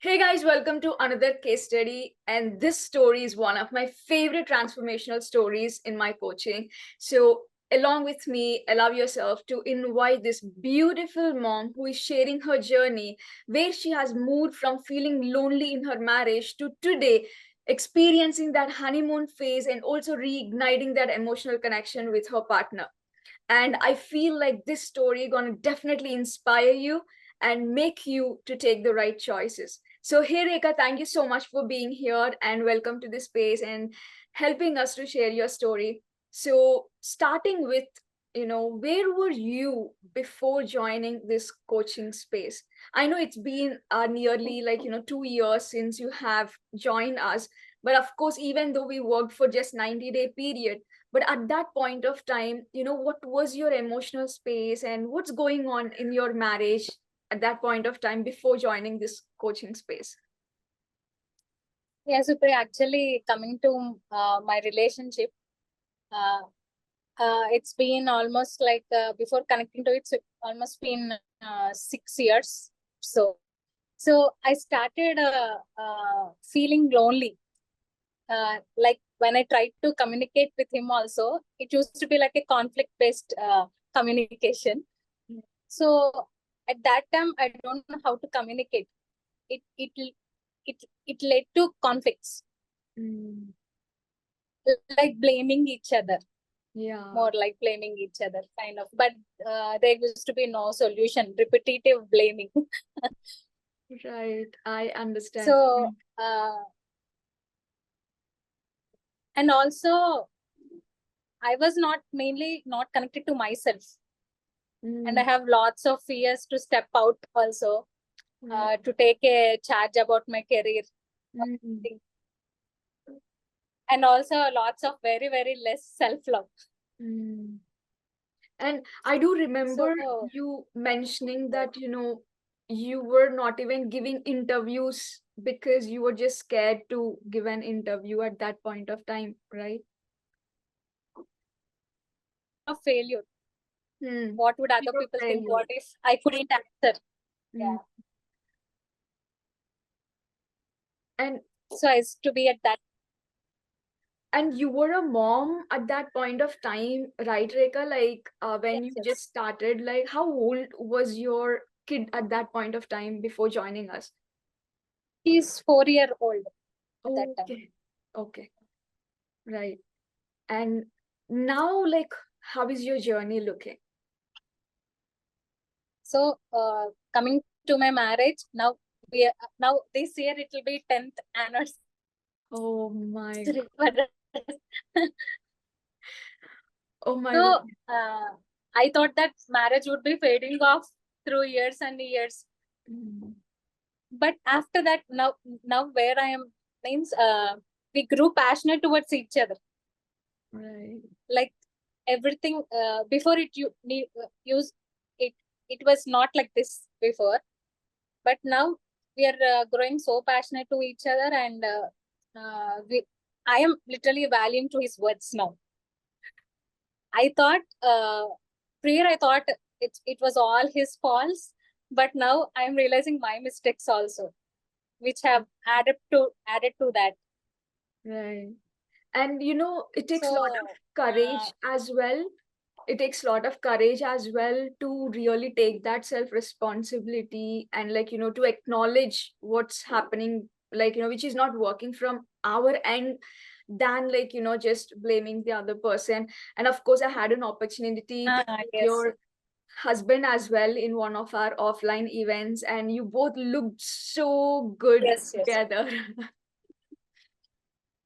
Hey guys, welcome to another case study. And this story is one of my favorite transformational stories in my coaching. So, along with me, allow yourself to invite this beautiful mom who is sharing her journey, where she has moved from feeling lonely in her marriage to today experiencing that honeymoon phase and also reigniting that emotional connection with her partner. And I feel like this story gonna definitely inspire you and make you to take the right choices. So hey Rekha, thank you so much for being here and welcome to this space and helping us to share your story. So starting with, where were you before joining this coaching space? I know it's been nearly 2 years since you have joined us, but of course, even though we worked for just 90-day period, but at that point of time, what was your emotional space and what's going on in your marriage at that point of time before joining this coaching space? Yeah, Supri, actually coming to my relationship, uh, it's been almost before connecting to it, it's almost been 6 years. So I started feeling lonely. Like when I tried to communicate with him also, it used to be like a conflict-based communication. So at that time, I don't know how to communicate. It it it it led to conflicts, Mm, like blaming each other, yeah, more like blaming each other, kind of. But there used to be no solution, repetitive blaming. right. I understand. So, and also, I was not mainly not connected to myself. And I Mm, have lots of fears to step out also, yeah. to take a charge about my career. Mm, And also lots of very, very less self-love. mm. And I do remember So, you mentioning that, you were not even giving interviews because you were just scared to give an interview at that point of time, right? a failure. Hmm. What would other Fear of people think? failure. What if I couldn't answer? Mm. Yeah. And So I used to be at that. you were a mom at that point of time, right, Rekha? Like when Yes, you yes. just started, like how old was your kid at that point of time before joining us? She's 4 year old at that time. Okay. Okay. Right. And now, like, how is your journey looking? So coming to my marriage now, now this year it will be 10th anniversary. Oh my, for us. oh my God. So I thought that marriage would be fading off through years and years. Mm, But after that, now where I am means we grew passionate towards each other. right. Like everything before use it, it was not like this before. But now we are growing so passionate to each other, and I am literally valuing to his words now. I thought prior I thought it was all his faults, but now I am realizing my mistakes also, which have added to that. Right. And it takes a lot So of courage as well. It takes a lot of courage as well to really take that self responsibility and, like, to acknowledge what's happening, like, which is not working from our end, than, like, just blaming the other person. And of course, I had an opportunity to meet yes, your husband as well in one of our offline events, and you both looked so good yes, yes, together.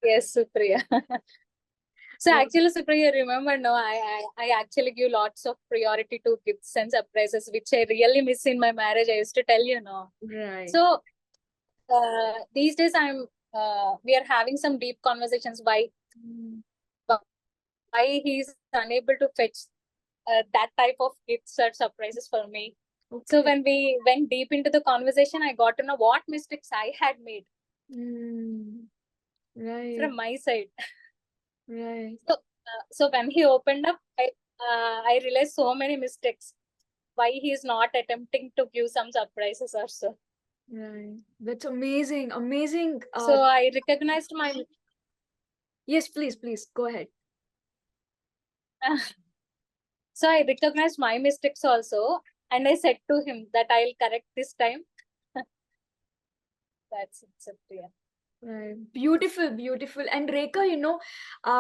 yes, Supriya. So Well, actually, Supriya, remember, no, I actually give lots of priority to gifts and surprises, which I really miss in my marriage. I used to tell you, no. right. So these days, we are having some deep conversations Mm, why he's unable to fetch that type of gifts or surprises for me. So okay. when we went deep into the conversation, I got to know what mistakes I had made Mm, right, from my side. right. So when he opened up, I realized so many mistakes. Why he is not attempting to give some surprises or so. Right. That's amazing. Amazing. So I recognized my Yes, please go ahead. so I recognized my mistakes also, and I said to him that I'll correct this time. That's it, Supriya. Right. Beautiful, beautiful. And Rekha,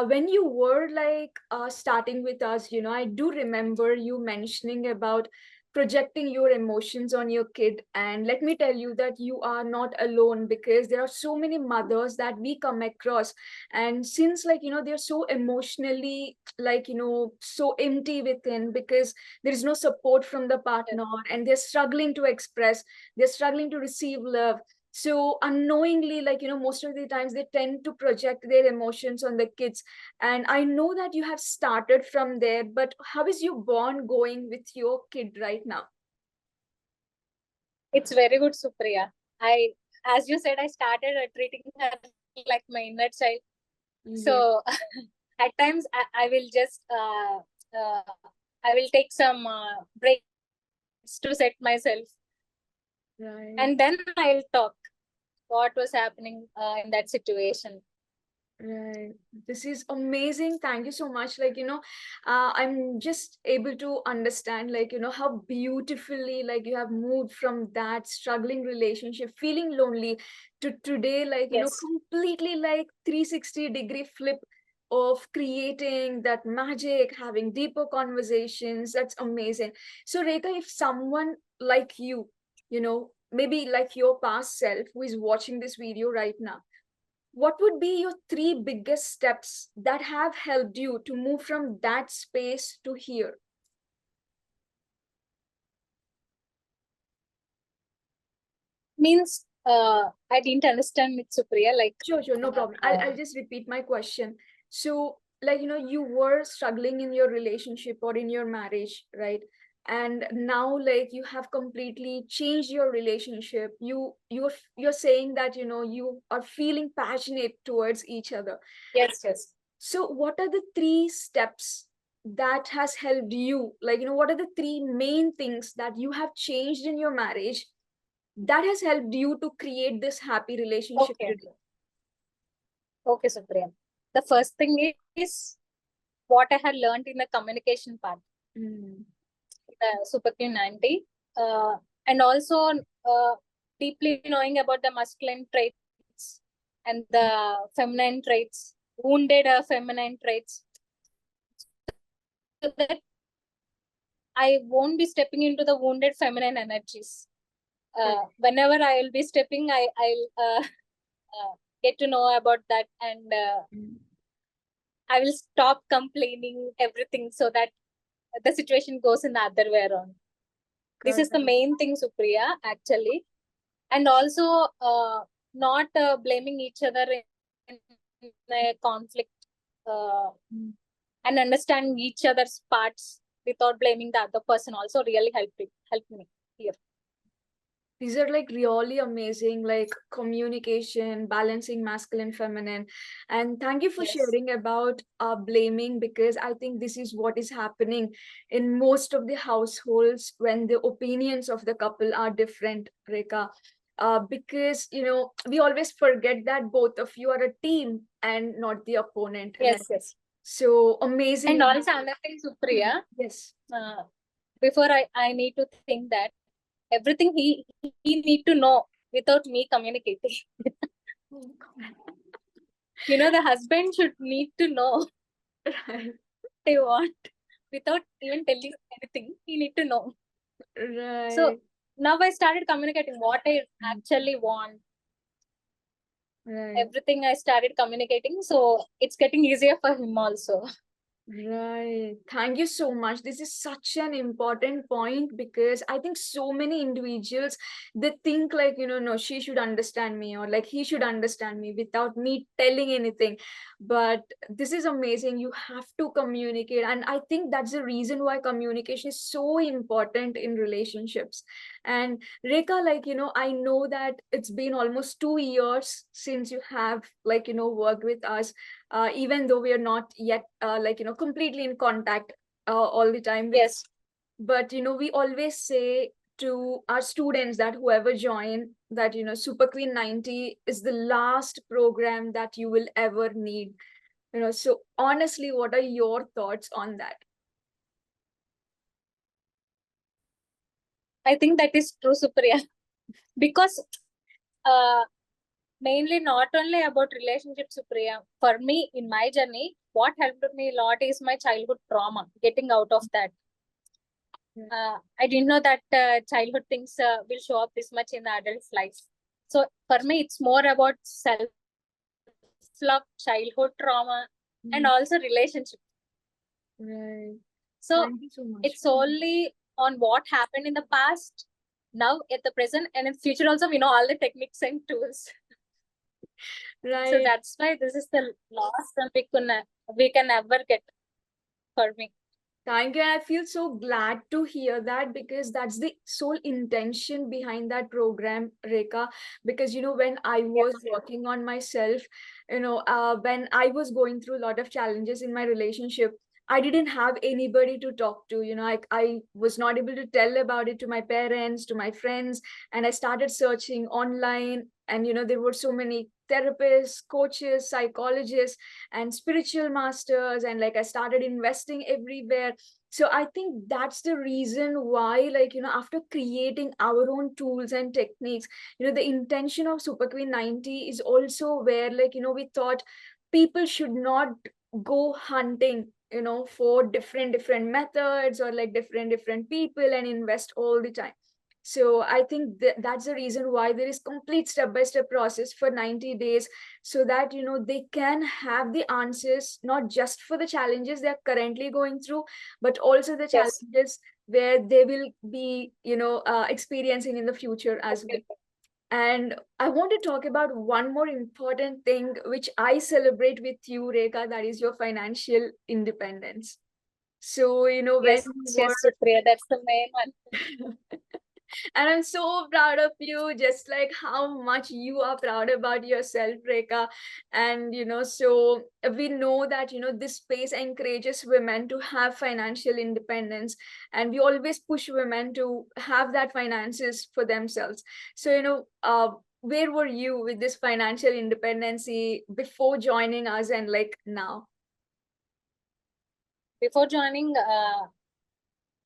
when you were like starting with us, I do remember you mentioning about projecting your emotions on your kid. And let me tell you that you are not alone, because there are so many mothers that we come across. And since, like, they're so emotionally, like, so empty within, because there is no support from the Yes. partner, and they're struggling to express, they're struggling to receive love. So unknowingly, like, most of the times they tend to project their emotions on the kids. And I know that you have started from there, but how is your bond going with your kid right now? It's very good, Supriya. I, as you said, I started treating her like my inner child. Yeah. So at times I will just uh, I will take some breaks to set myself, Right. and then I'll talk what was happening in that situation. Right. This is amazing. Thank you so much. Like, I'm just able to understand, like, how beautifully, like, you have moved from that struggling relationship, feeling lonely, to today, like, Yes. completely like 360-degree flip of creating that magic, having deeper conversations. That's amazing. So, Rekha, if someone like maybe like your past self who is watching this video right now, what would be your three biggest steps that have helped you to move from that space to here? Means I didn't understand it, Supriya. Like Sure, no uh, problem. uh, I'll just repeat my question. So, like, you were struggling in your relationship or in your marriage, right? And now, like, you have completely changed your relationship. You're saying that, you are feeling passionate towards each other. yes, yes. So what are the three steps that has helped you? Like, what are the three main things that you have changed in your marriage that has helped you to create this happy relationship Okay, today? okay, Supriya. The first thing is what I had learned in the communication part, Mm. the Super Q90, and also uh, deeply knowing about the masculine traits and the feminine traits, wounded feminine traits, so that I won't be stepping into the wounded feminine energies. Correct. Whenever I will be stepping, I'll get to know about that, and Mm. I will stop complaining everything so that the situation goes in the other way around. This is the Correct. main thing, Supriya, actually. And also not blaming each other in a conflict, uh, Mm. and understanding each other's parts without blaming the other person also really helped me here. These are like really amazing, like communication, balancing masculine, feminine. And thank you for Yes. sharing about blaming, because I think this is what is happening in most of the households when the opinions of the couple are different, Rekha. Because, we always forget that both of you are a team and not the opponent, right? Yes, yes. So And amazing. also another thing, Supriya, Yes. uh, before I need to think that everything he need to know without me communicating. The husband should need to know Right. they want without even telling anything. He need to know. So Right. now I started communicating what I actually want. Right. Everything I started communicating, so it's getting easier for him also. Right. Thank you so much. This is such an important point, because I think so many individuals, they think like, no, she should understand me, or like he should understand me without me telling anything. But this is amazing. You have to communicate. And I think that's the reason why communication is so important in relationships. And Rekha, like, I know that it's been almost 2 years since you have, like, worked with us, even though we are not yet like, completely in contact all the time with, Yes. but we always say to our students, that whoever join, that Super Queen 90 is the last program that you will ever need. So honestly, what are your thoughts on that? I think that is true, Supriya. Because mainly not only about relationships, Supriya. For me, in my journey, what helped me a lot is my childhood trauma, getting out of that. I didn't know that childhood things will show up this much in the adult's life. So for me, it's more about self-love, childhood trauma, and also relationship. Right. So Thank you so much. it's only on what happened in the past, now at the present, and in future also, we know all the techniques and tools. So Right. that's why this is the last one we can ever get for me. Thank you. And I feel so glad to hear that, because that's the sole intention behind that program, Rekha. Because, when I was working on myself, when I was going through a lot of challenges in my relationship, I didn't have anybody to talk to. I was not able to tell about it to my parents, to my friends. And I started searching online. And, there were so many therapists, coaches, psychologists, and spiritual masters. And like I started investing everywhere. So I think that's the reason why, like, after creating our own tools and techniques, the intention of Super Queen 90 is also where, like, we thought people should not go hunting, for different methods, or like different people, and invest all the time. So I think that's the reason why there is complete step-by-step process for 90 days, so that they can have the answers, not just for the challenges they're currently going through, but also the Yes. challenges where they will be experiencing in the future as well. And I want to talk about one more important thing which I celebrate with you, Rekha, that is your financial independence. So when Yes, you yes, were Supriya, that's the main one. and I'm so proud of you, just like how much you are proud about yourself, Rekha. And so we know that this space encourages women to have financial independence, and we always push women to have that finances for themselves. So where were you with this financial independency before joining us, and like now? Before joining,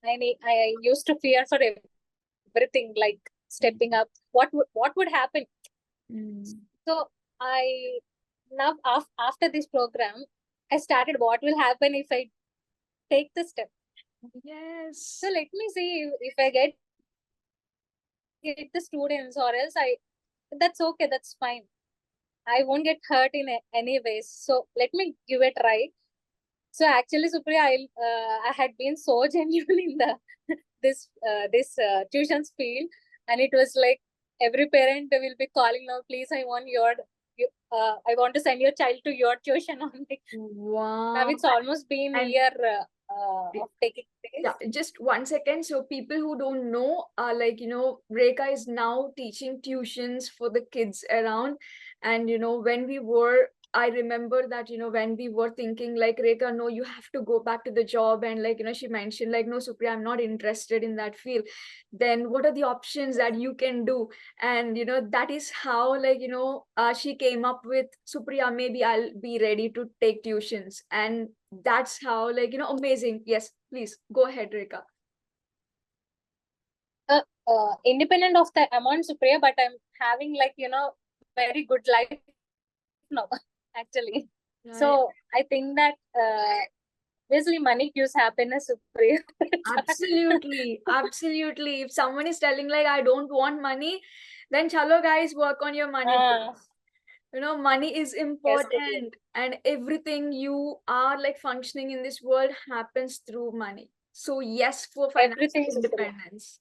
I used to fear for everything, like stepping up. What would happen? So I now after this program, I started what will happen if I take the step. Yes. So let me see if I get the students, or else that's okay, that's fine. I won't get hurt in any ways. So let me give it a try. So actually, Supriya, I had been so genuine in the this tuitions field, and it was like every parent will be calling now. Please, I want I want to send your child to your tuition only. Wow. Now it's almost been a And year of taking place. yeah, just 1 second. So people who don't know, like, Rekha is now teaching tuitions for the kids around. And, when we were, I remember that, when we were thinking like, Rekha, no, you have to go back to the job. And like, she mentioned like, no, Supriya, I'm not interested in that field. Then what are the options that you can do? And, that is how, like, she came up with, Supriya, maybe I'll be ready to take tuitions. And that's how, like, amazing. Yes, please go ahead, Rekha. Independent of the amount, Supriya, but I'm having like very good life now actually. Right. So I think that obviously money gives happiness, Supriya. Absolutely, absolutely. If someone is telling like, I don't want money, then chalo guys, work on your money. Money is important, and everything you are like functioning in this world happens through money. So yes, for financial Everything is independence.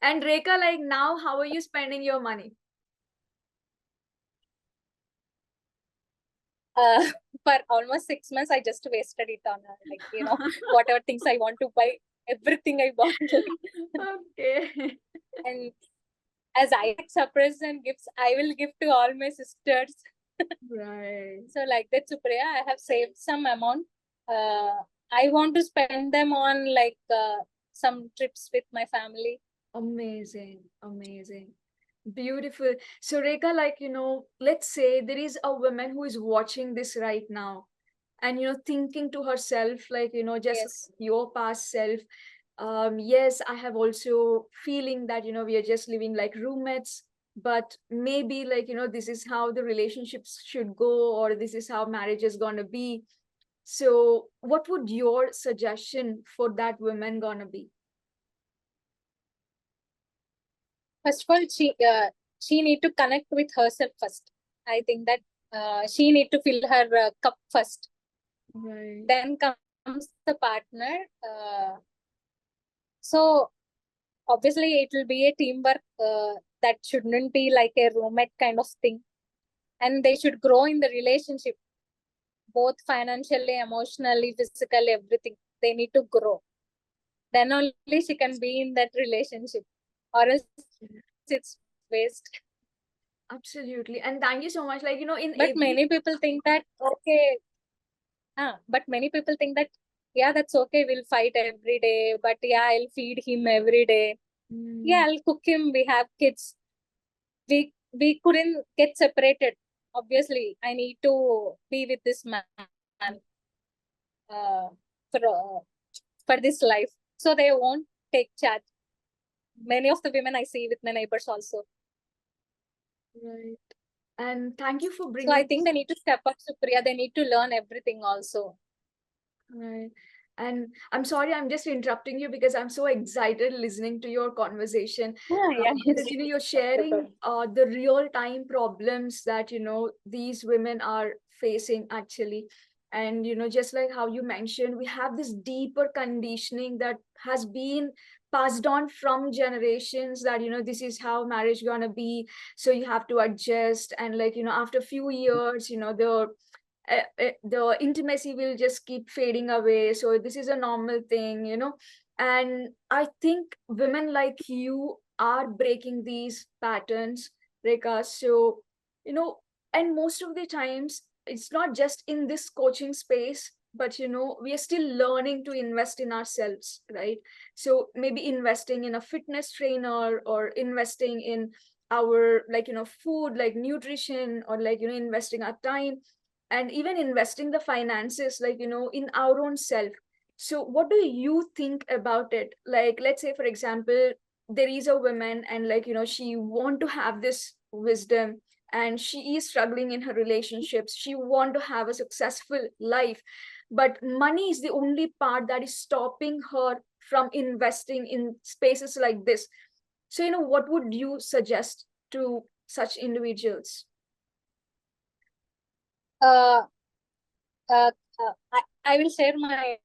And Rekha, like, now how are you spending your money? For almost 6 months, I just wasted it on like whatever things I want to buy, everything I bought. Okay. And as I surprise and gifts, I will give to all my sisters. Right. So like that, Supriya, I have saved some amount. I want to spend them on like some trips with my family. Amazing, amazing. Beautiful. So, Rekha, like, let's say there is a woman who is watching this right now and, thinking to herself, like, just like Yes. your past self. Yes, I have also feeling that, we are just living like roommates, but maybe like, this is how the relationships should go, or this is how marriage is gonna be. So, what would your suggestion for that woman gonna be? First of all, she need to connect with herself first. I think that she need to fill her cup first. Right. Then comes the partner. So obviously it will be a teamwork. That shouldn't be like a roommate kind of thing. And they should grow in the relationship, both financially, emotionally, physically, everything. They need to grow. Then only she can be in that relationship, or else it's waste. Absolutely. And thank you so much. Like, in But every. many people think that okay, but many people think that yeah, that's okay. We'll fight every day, but yeah, I'll feed him every day. Yeah, Mm, I'll cook him. We have kids. We couldn't get separated. Obviously, I need to be with this man uh, for uh, for this life. So they won't take charge. Many of the women I see with my neighbors also. right. And thank you for So I bringing think this. they need to step up, Supriya. They need to learn everything also. Right. And I'm sorry, I'm just interrupting you because I'm so excited listening to your conversation. Yeah, yeah, Because, yes. you're sharing the real time problems that, these women are facing actually. And, just like how you mentioned, we have this deeper conditioning that has been passed on from generations that, this is how marriage gonna be. So you have to adjust. And like, after a few years, the intimacy will just keep fading away, so this is a normal thing. And I think women like you are breaking these patterns, Rekha. So, you know and most of the times it's not just in this coaching space, but we are still learning to invest in ourselves, right? So maybe investing in a fitness trainer, or investing in our, like, food, like nutrition, or like, investing our time, and even investing the finances, like, in our own self. So what do you think about it? Like, let's say, for example, there is a woman, and like, she want to have this wisdom, and she is struggling in her relationships, she want to have a successful life, but money is the only part that is stopping her from investing in spaces like this. So, what would you suggest to such individuals? Uh, uh, I will share my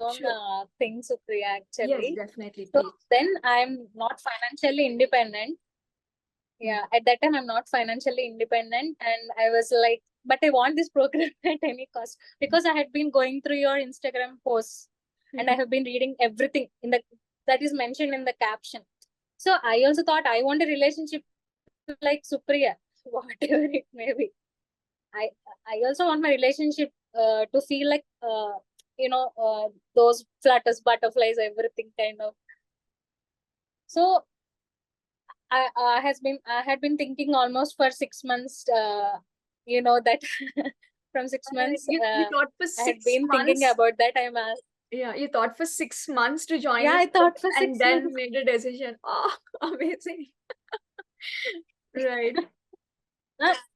own Sure. thing, Supriya, Yes, actually. definitely, So please. then I'm not financially independent. Yeah, at that time I'm not financially independent, and I was like, but I want this program at any cost, because I had been going through your Instagram posts, and I have been reading everything in the that is mentioned in the caption. So I also thought I want a relationship like Supriya, whatever it may be. I I also want my relationship to feel like those flutters, butterflies, everything kind of. So I had been thinking almost for 6 months. That from 6 months, You thought for I had six been thinking months. about that. I'm asked. Yeah, you thought for 6 months to join Yeah, this I thought program, for and six then months. made a decision. Oh, amazing. Right.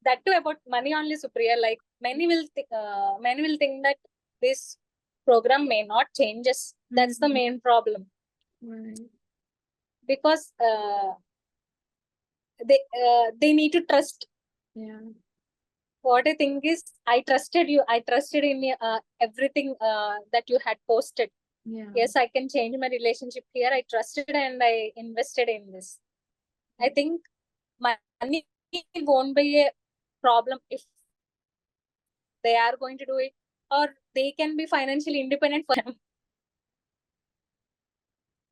That too about money only, Supriya. Like many will think that this program may not change us. That's the Mhm. main problem, Right. because they need to trust. Yeah. What I think is, I trusted you. I trusted in everything that you had posted. Yeah. Yes, I can change my relationship here. I trusted and I invested in this. I think money won't be a problem if they are going to do it, or they can be financially independent for them.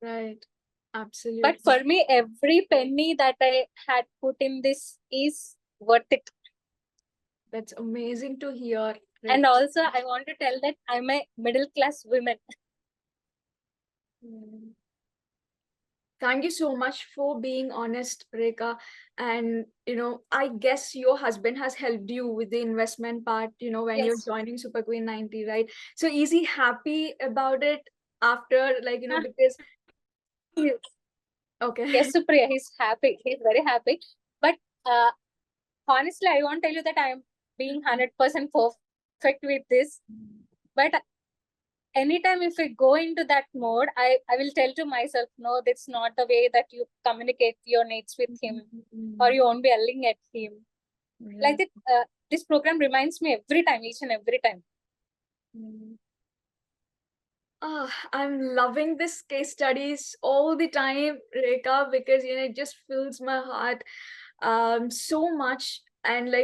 Right. But Absolutely. for me, every penny that I had put in this is worth it. That's amazing to hear, And Rekha. also, I want to tell that I'm a middle class woman. Mm. Thank you so much for being honest, Rekha. And, I guess your husband has helped you with the investment part, when you're Yes. joining Super Queen 90, right? So is he happy about it after, Ah, because, yes, okay. yes, Supriya, he's happy. He's very happy. But uh, honestly, I won't tell you that I'm being 100% perfect with this. But anytime if I go into that mode, I will tell to myself, no, that's not the way that you communicate your needs with him, or you won't be yelling at him. Like Right. that, this program reminds me every time, each and every time. Mm. I'm loving this case studies all the time, Rekha, because it just fills my heart so much. And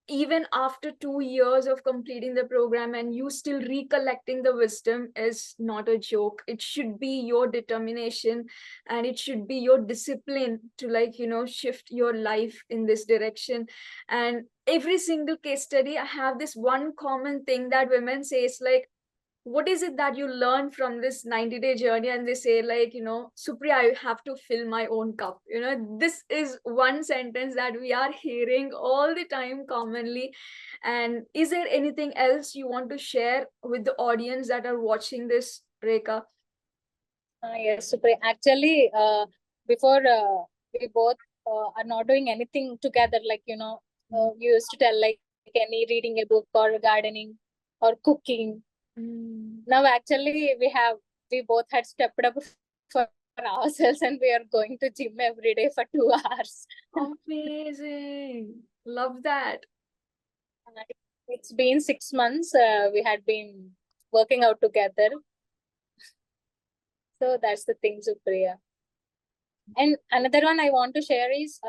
even after 2 years of completing the program and you still recollecting the wisdom is not a joke. It should be your determination and it should be your discipline to shift your life in this direction. And every single case study, I have this one common thing that women say. It's like, what is it that you learn from this 90-day journey? And they say, Supriya, I have to fill my own cup. This is one sentence that we are hearing all the time commonly. And is there anything else you want to share with the audience that are watching this, Rekha? Yes, Supriya. Actually, before we both are not doing anything together, like, you used to tell like any reading a book or gardening or cooking. Mm. Now, actually, we both had stepped up for ourselves and we are going to gym every day for 2 hours. Amazing. Love that. Uh, It's been 6 months. We had been working out together. So that's the thing, Supriya. And another one I want to share is,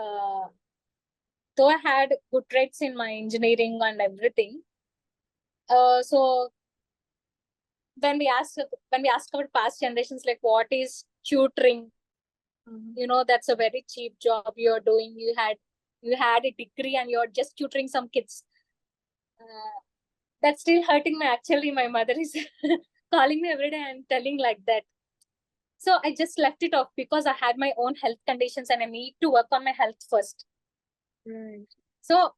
though I had good traits in my engineering and everything, so when we asked our past generations like what is tutoring, that's a very cheap job you're doing. You had a degree and you're just tutoring some kids. Uh, that's still hurting me. Actually, my mother is calling me every day and telling like that. So I just left it off because I had my own health conditions and I need to work on my health first. Right. So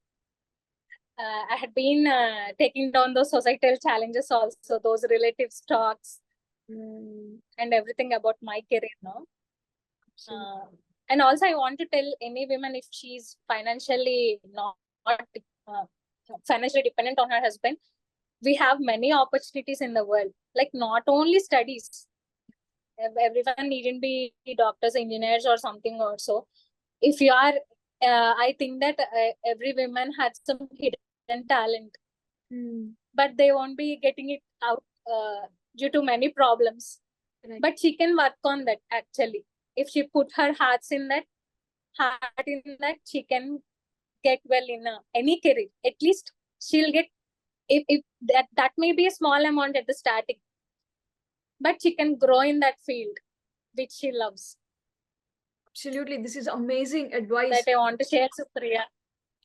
I had been taking down those societal challenges also, those relative talks Mm. and everything about my career now. So, Uh, and also, I want to tell any woman if she's financially not uh, financially dependent on her husband, we have many opportunities in the world. Like not only studies, everyone needn't be doctors, engineers, or something. Also, if you are, I think that every woman has some hidden talent, mm. but they won't be getting it out due to many problems. Right. But she can work on that actually. If she put her heart in that, she can get well in any career. At least she'll get, if that may be a small amount at the starting, but she can grow in that field which she loves. Absolutely. This is amazing That advice. I want to share, Supriya.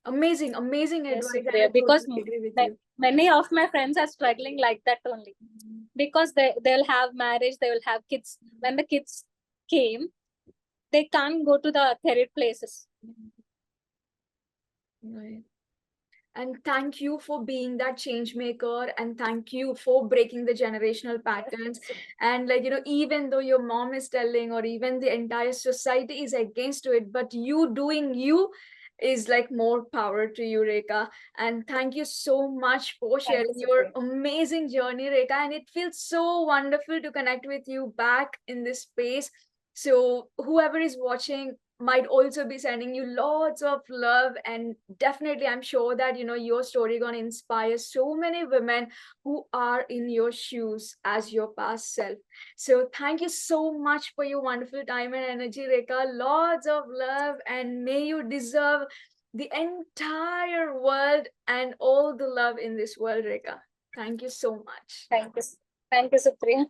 Amazing, amazing Yes, advice, and I Supriya, because totally agree with you. many of my friends are struggling like that only, because they'll have marriage, they will have kids. When the kids came, they can't go to the career places. Right. And thank you for being that change maker, and thank you for breaking the generational patterns. Yes, And even though your mom is telling, or even the entire society is against to it, but you doing you is like more power to you, Rekha. And thank you so much for thank you, sharing your Supriya. amazing journey, Rekha. And it feels so wonderful to connect with you back in this space. So whoever is watching might also be sending you lots of love, and definitely I'm sure that your story gonna inspire so many women who are in your shoes as your past self. So thank you so much for your wonderful time and energy, Rekha. Lots of love, and may you deserve the entire world and all the love in this world, Rekha. Thank you so much. Thank you, Supriya.